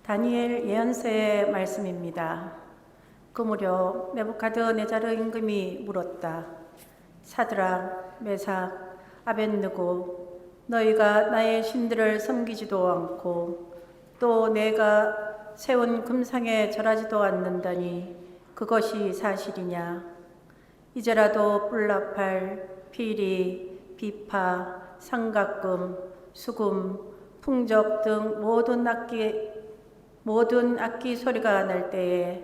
다니엘 예언서의 말씀입니다. 그 무렵 네부갓네자르 임금이 물었다. 사드락, 메삭, 아벳느고, 너희가 나의 신들을 섬기지도 않고 또 내가 세운 금상에 절하지도 않는다니 그것이 사실이냐? 이제라도 뿔나팔, 피리, 비파, 삼각금, 수금, 풍적 등 모든 악기 소리가 날 때에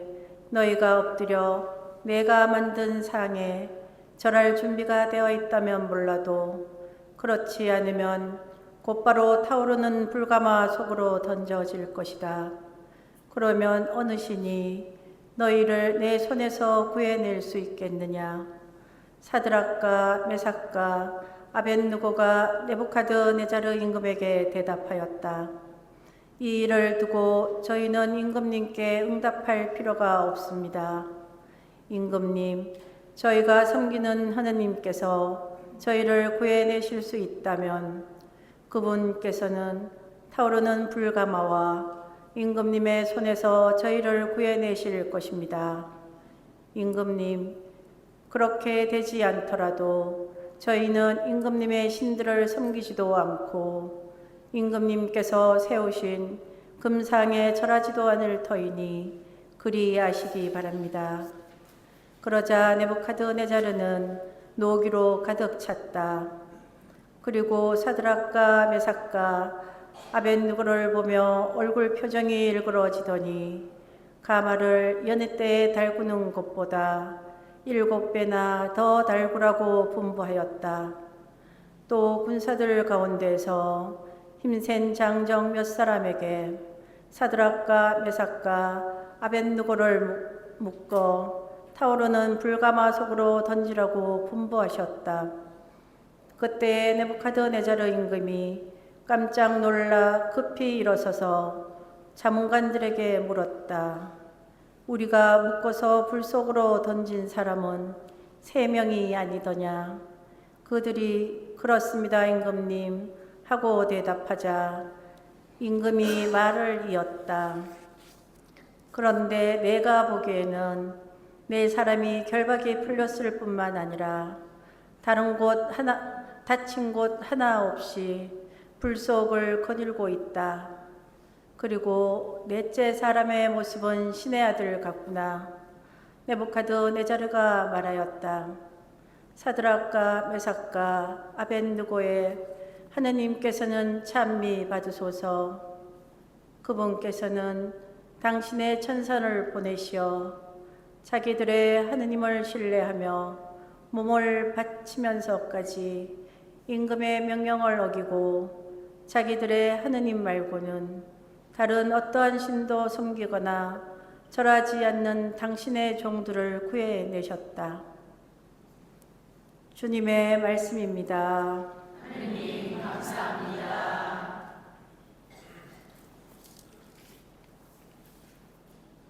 너희가 엎드려 내가 만든 상에 절할 준비가 되어 있다면 몰라도 그렇지 않으면 곧바로 타오르는 불가마 속으로 던져질 것이다. 그러면 어느 신이 너희를 내 손에서 구해낼 수 있겠느냐? 사드락과 메삭과 아벳느고가 네부갓네자르 임금에게 대답하였다. 이 일을 두고 저희는 임금님께 응답할 필요가 없습니다. 임금님, 저희가 섬기는 하느님께서 저희를 구해내실 수 있다면 그분께서는 타오르는 불가마와 임금님의 손에서 저희를 구해내실 것입니다. 임금님, 그렇게 되지 않더라도 저희는 임금님의 신들을 섬기지도 않고 임금님께서 세우신 금상에 절하지도 않을 터이니 그리 아시기 바랍니다. 그러자 네부갓네자르는 노기로 가득 찼다. 그리고 사드락과 메삭과 아벳느고를 보며 얼굴 표정이 일그러지더니 가마를 여느 때에 달구는 것보다 7배나 더 달구라고 분부하였다. 또 군사들 가운데서 힘센 장정 몇 사람에게 사드락과 메삭과 아벳느고를 묶어 타오르는 불가마 속으로 던지라고 분부하셨다. 그때 네부갓네자르 임금이 깜짝 놀라 급히 일어서서 자문관들에게 물었다. 우리가 묶어서 불 속으로 던진 사람은 3명이 아니더냐? 그들이 그렇습니다, 임금님 하고 대답하자 임금이 말을 이었다. 그런데 내가 보기에는 네 사람이 결박이 풀렸을 뿐만 아니라 다친 곳 하나 없이 불 속을 거닐고 있다. 그리고 넷째 사람의 모습은 신의 아들 같구나. 네부갓네자르가 말하였다. 사드락과 메삭과 아벳느고의 하느님께서는 찬미 받으소서. 그분께서는 당신의 천사를 보내시어 자기들의 하느님을 신뢰하며 몸을 바치면서까지 임금의 명령을 어기고 자기들의 하느님 말고는 다른 어떠한 신도 섬기거나 절하지 않는 당신의 종들을 구해내셨다. 주님의 말씀입니다. 하느님 감사합니다.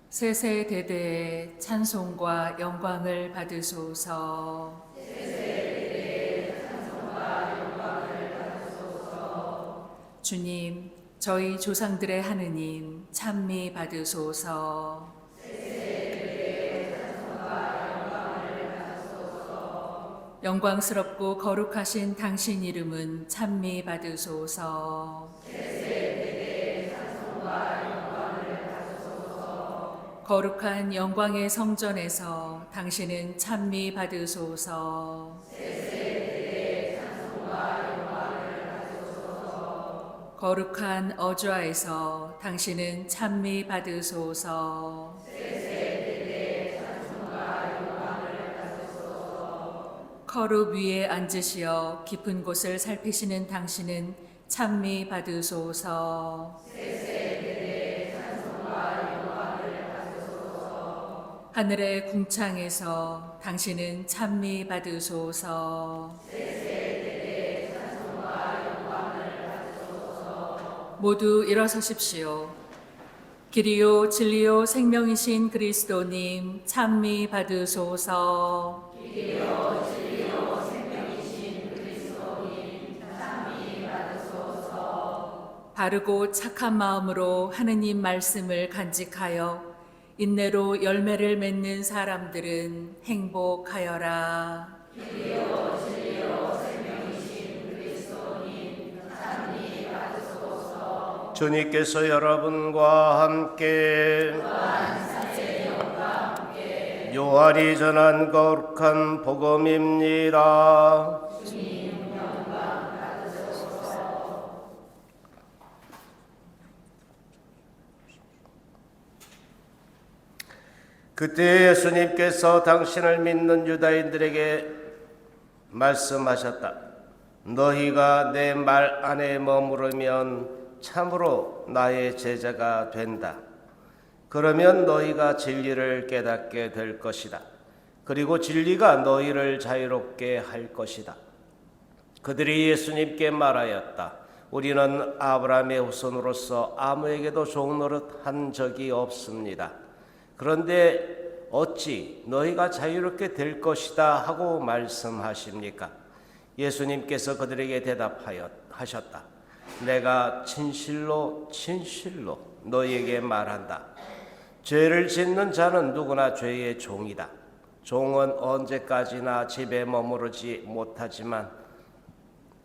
세세대대의 찬송과 영광을 받으소서. 세세대대의 찬송과 영광을 받으소서. 주님, 저희 조상들의 하느님 찬미 받으소서. 세세대대의 찬송과 영광을 받으소서. 영광스럽고 거룩하신 당신 이름은 찬미 받으소서. 세세대대의 찬송과 영광을 받으소서. 거룩한 영광의 성전에서 당신은 찬미 받으소서. 세세대대의 찬송과 영광을 받으소서. 거룩한 어좌에서 당신은 찬미 받으소서. 세세대대의 찬송과 영광을 받으소서. 거룩 위에 앉으시어 깊은 곳을 살피시는 당신은 찬미 받으소서. 세세대대의 찬송과 영광을 받으소서. 하늘의 궁창에서 당신은 찬미 받으소서. 세세대대의 찬송과 영광을 받으소서. 모두 일어서십시오. 길이요 진리요 생명이신 그리스도님 찬미 받으소서. 길이요 진리요 생명이신 그리스도님 찬미 받으소서. 바르고 착한 마음으로 하느님 말씀을 간직하여 인내로 열매를 맺는 사람들은 행복하여라. 주님께서 여러분과 함께 요한이 전한 거룩한 복음입니다. 그때 예수님께서 당신을 믿는 유다인들에게 말씀하셨다. 너희가 내 말 안에 머무르면 참으로 나의 제자가 된다. 그러면 너희가 진리를 깨닫게 될 것이다. 그리고 진리가 너희를 자유롭게 할 것이다. 그들이 예수님께 말하였다. 우리는 아브라함의 후손으로서 아무에게도 종노릇 한 적이 없습니다. 그런데 어찌 너희가 자유롭게 될 것이다 하고 말씀하십니까? 예수님께서 그들에게 대답하셨다. 내가 진실로 너희에게 말한다. 죄를 짓는 자는 누구나 죄의 종이다. 종은 언제까지나 집에 머무르지 못하지만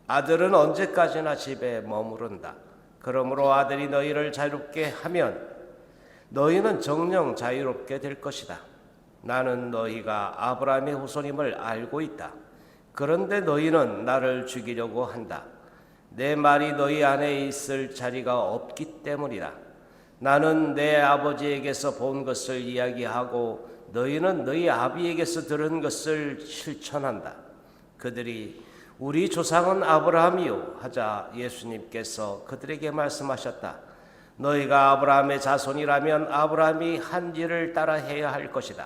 아들은 언제까지나 집에 머무른다. 그러므로 아들이 너희를 자유롭게 하면 너희는 정녕 자유롭게 될 것이다. 나는 너희가 아브라함의 후손임을 알고 있다. 그런데 너희는 나를 죽이려고 한다. 내 말이 너희 안에 있을 자리가 없기 때문이다. 나는 내 아버지에게서 본 것을 이야기하고 너희는 너희 아비에게서 들은 것을 실천한다. 그들이 우리 조상은 아브라함이요 하자 예수님께서 그들에게 말씀하셨다. 너희가 아브라함의 자손이라면 아브라함이 한 일을 따라 해야 할 것이다.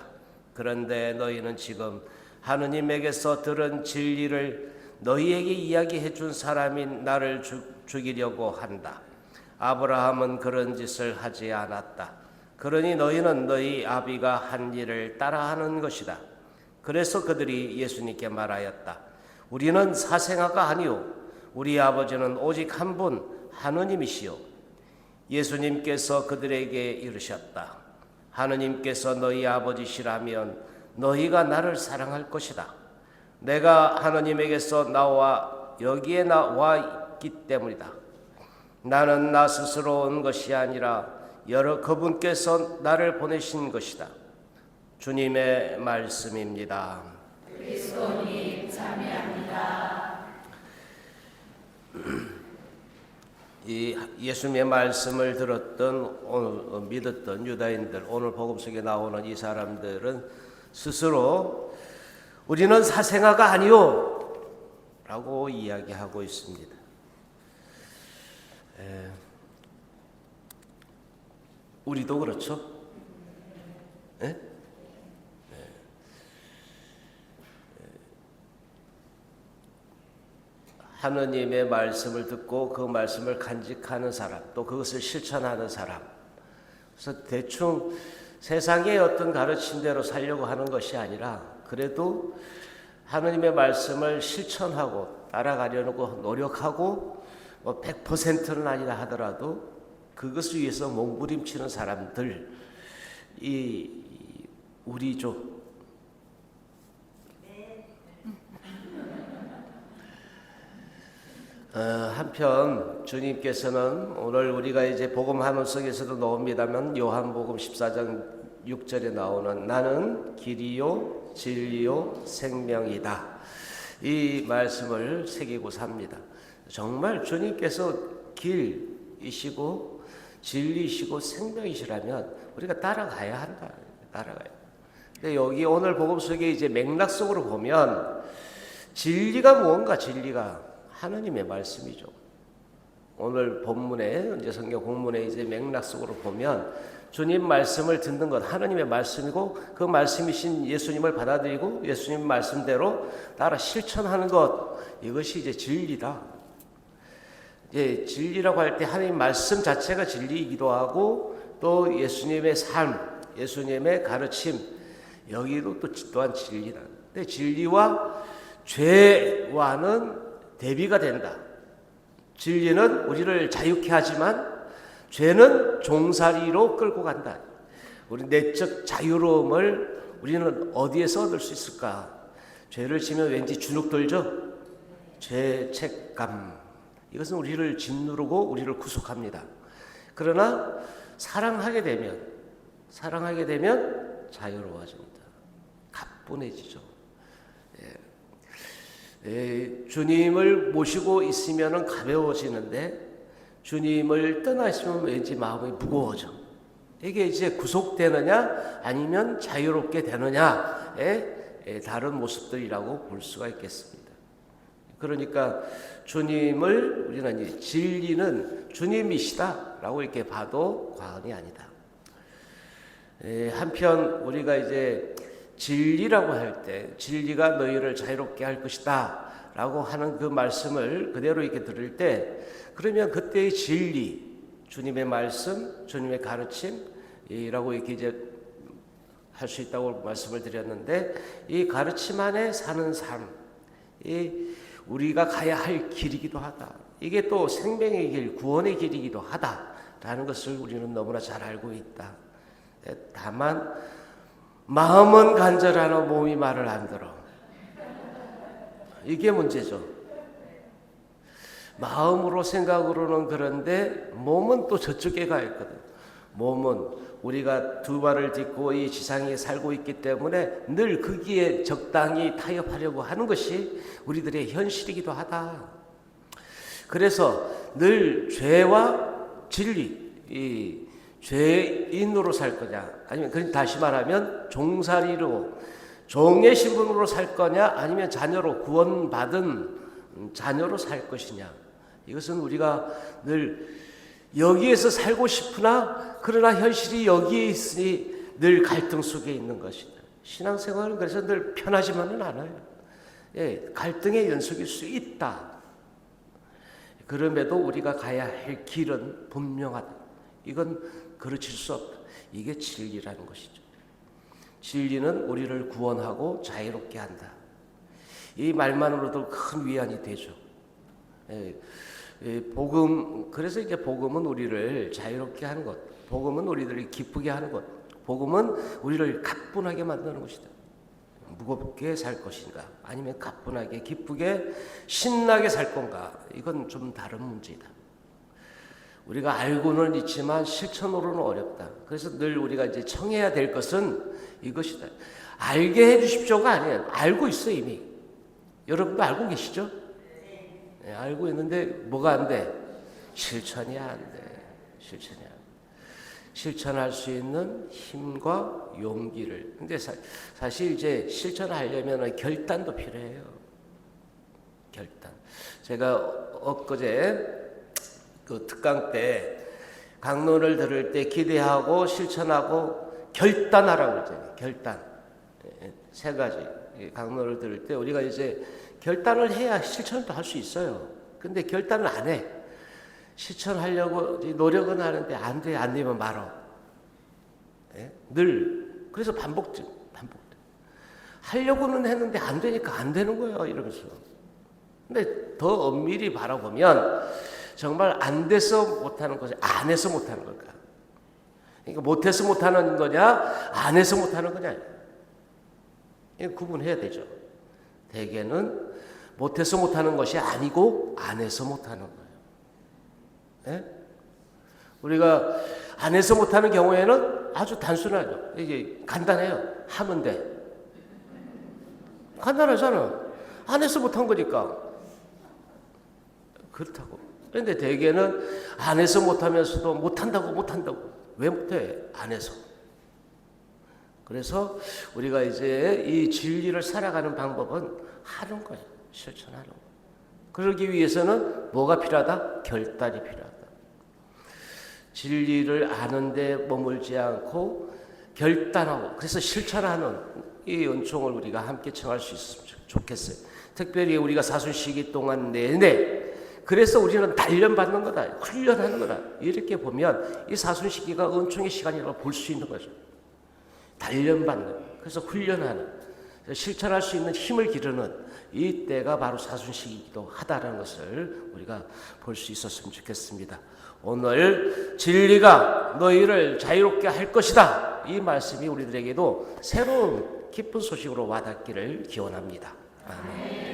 그런데 너희는 지금 하느님에게서 들은 진리를 너희에게 이야기해 준 사람인 나를 죽이려고 한다. 아브라함은 그런 짓을 하지 않았다. 그러니 너희는 너희 아비가 한 일을 따라하는 것이다. 그래서 그들이 예수님께 말하였다. 우리는 사생아가 아니오. 우리 아버지는 오직 한 분 하느님이시오. 예수님께서 그들에게 이르셨다. 하느님께서 너희 아버지시라면 너희가 나를 사랑할 것이다. 내가 하느님에게서 나와 여기에 나와 있기 때문이다. 나는 나 스스로 온 것이 아니라 여러 그분께서 나를 보내신 것이다. 주님의 말씀입니다. 그리스도님 참여합니다. 이 예수님의 말씀을 들었던 믿었던 유다인들, 오늘 복음 속에 나오는 이 사람들은 스스로 우리는 사생아가 아니오 라고 이야기하고 있습니다. 우리도 그렇죠? 예? 하느님의 말씀을 듣고 그 말씀을 간직하는 사람, 또 그것을 실천하는 사람. 그래서 대충 세상의 어떤 가르침대로 살려고 하는 것이 아니라 그래도 하느님의 말씀을 실천하고 따라가려고 노력하고 100%는 아니라 하더라도 그것을 위해서 몸부림치는 사람들, 우리죠. 한편 주님께서는 오늘 우리가 이제 복음 한문 속에서도 나옵니다만 요한복음 14장 6절에 나오는 나는 길이요 진리요 생명이다, 이 말씀을 새기고 삽니다. 정말 주님께서 길이시고 진리이시고 생명이시라면 우리가 따라가야 한다. 따라가야. 근데 여기 오늘 복음 속에 이제 맥락 속으로 보면 진리가 무언가, 진리가 하느님의 말씀이죠. 오늘 본문에 이제 성경 본문에 이제 맥락 속으로 보면 주님 말씀을 듣는 것 하느님의 말씀이고 그 말씀이신 예수님을 받아들이고 예수님 말씀대로 따라 실천하는 것, 이것이 이제 진리다. 이제 진리라고 할 때 하나님 말씀 자체가 진리이기도 하고 또 예수님의 삶, 예수님의 가르침, 여기도 또한 진리다. 근데 진리와 죄와는 대비가 된다. 진리는 우리를 자유케 하지만 죄는 종살이로 끌고 간다. 우리 내적 자유로움을 우리는 어디에서 얻을 수 있을까? 죄를 지면 왠지 주눅 들죠? 죄책감. 이것은 우리를 짓누르고 우리를 구속합니다. 그러나 사랑하게 되면 자유로워집니다. 가뿐해지죠. 주님을 모시고 있으면 가벼워지는데 주님을 떠나시면 왠지 마음이 무거워져. 이게 이제 구속되느냐 아니면 자유롭게 되느냐의 다른 모습들이라고 볼 수가 있겠습니다. 그러니까 주님을 우리는 진리는 주님이시다라고 이렇게 봐도 과언이 아니다. 한편 우리가 이제 진리라고 할 때 진리가 너희를 자유롭게 할 것이다 라고 하는 그 말씀을 그대로 이렇게 들을 때 그러면 그때의 진리, 주님의 말씀, 주님의 가르침이라고 이렇게 이제 할 수 있다고 말씀을 드렸는데 이 가르침 안에 사는 삶, 이 우리가 가야 할 길이기도 하다. 이게 또 생명의 길, 구원의 길이기도 하다라는 것을 우리는 너무나 잘 알고 있다. 다만 마음은 간절하나 몸이 말을 안 들어. 이게 문제죠. 마음으로 생각으로는 그런데 몸은 또 저쪽에 가 있거든. 몸은 우리가 두 발을 딛고 이 지상에 살고 있기 때문에 늘 거기에 적당히 타협하려고 하는 것이 우리들의 현실이기도 하다. 그래서 늘 죄와 진리, 이 죄인으로 살 거냐 아니면 다시 말하면 종살이로 종의 신분으로 살 거냐 아니면 자녀로 구원받은 자녀로 살 것이냐. 이것은 우리가 늘 여기에서 살고 싶으나 그러나 현실이 여기에 있으니 늘 갈등 속에 있는 것이다. 신앙생활은 그래서 늘 편하지만은 않아요. 갈등의 연속일 수 있다. 그럼에도 우리가 가야 할 길은 분명하다. 이건 그르칠 수 없다. 이게 진리라는 것이죠. 진리는 우리를 구원하고 자유롭게 한다. 이 말만으로도 큰 위안이 되죠. 복음, 그래서 이제 복음은 우리를 자유롭게 하는 것, 복음은 우리들을 기쁘게 하는 것, 복음은 우리를 가뿐하게 만드는 것이다. 무겁게 살 것인가, 아니면 가뿐하게, 기쁘게, 신나게 살 건가, 이건 좀 다른 문제다. 우리가 알고는 있지만 실천으로는 어렵다. 그래서 늘 우리가 이제 청해야 될 것은 이것이다. 알게 해주십시오가 아니에요. 알고 있어요, 이미. 여러분도 알고 계시죠? 네, 알고 있는데 뭐가 안 돼? 실천이 안 돼. 실천이 안 돼. 실천할 수 있는 힘과 용기를. 근데 사실 이제 실천하려면 결단도 필요해요. 결단. 제가 엊그제 그 특강 때 강론을 들을 때 기대하고 실천하고 결단하라고 그러잖아요. 결단. 세 가지. 강론을 들을 때 우리가 이제 결단을 해야 실천도 할 수 있어요. 근데 결단을 안 해. 실천하려고 노력은 하는데 안 돼. 안 되면 말어. 늘. 그래서 반복돼. 하려고는 했는데 안 되니까 안 되는 거예요. 이러면서. 근데 더 엄밀히 바라보면 정말 안 돼서 못하는 것이 안 해서 못하는 걸까? 그러니까 못해서 못하는 거냐, 안 해서 못하는 거냐? 이거 구분해야 되죠. 대개는 못해서 못하는 것이 아니고 안 해서 못하는 거예요. 우리가 안 해서 못하는 경우에는 아주 단순하죠. 이게 간단해요. 하면 돼. 간단하잖아. 안 해서 못한 거니까. 그렇다고. 그런데 대개는 안 해서 못하면서도 못한다고. 왜 못해? 안 해서. 그래서 우리가 이제 이 진리를 살아가는 방법은 하는 거예요. 실천하는 거예요. 그러기 위해서는 뭐가 필요하다? 결단이 필요하다. 진리를 아는데 머물지 않고 결단하고 그래서 실천하는 이 은총을 우리가 함께 청할 수 있으면 좋겠어요. 특별히 우리가 사순시기 동안 내내 그래서 우리는 단련받는 거다. 훈련하는 거다. 이렇게 보면 이 사순시기가 은총의 시간이라고 볼 수 있는 거죠. 단련받는, 그래서 훈련하는, 실천할 수 있는 힘을 기르는 이 때가 바로 사순식이기도 하다는 것을 우리가 볼 수 있었으면 좋겠습니다. 오늘 진리가 너희를 자유롭게 할 것이다. 이 말씀이 우리들에게도 새로운 기쁜 소식으로 와닿기를 기원합니다. 아멘.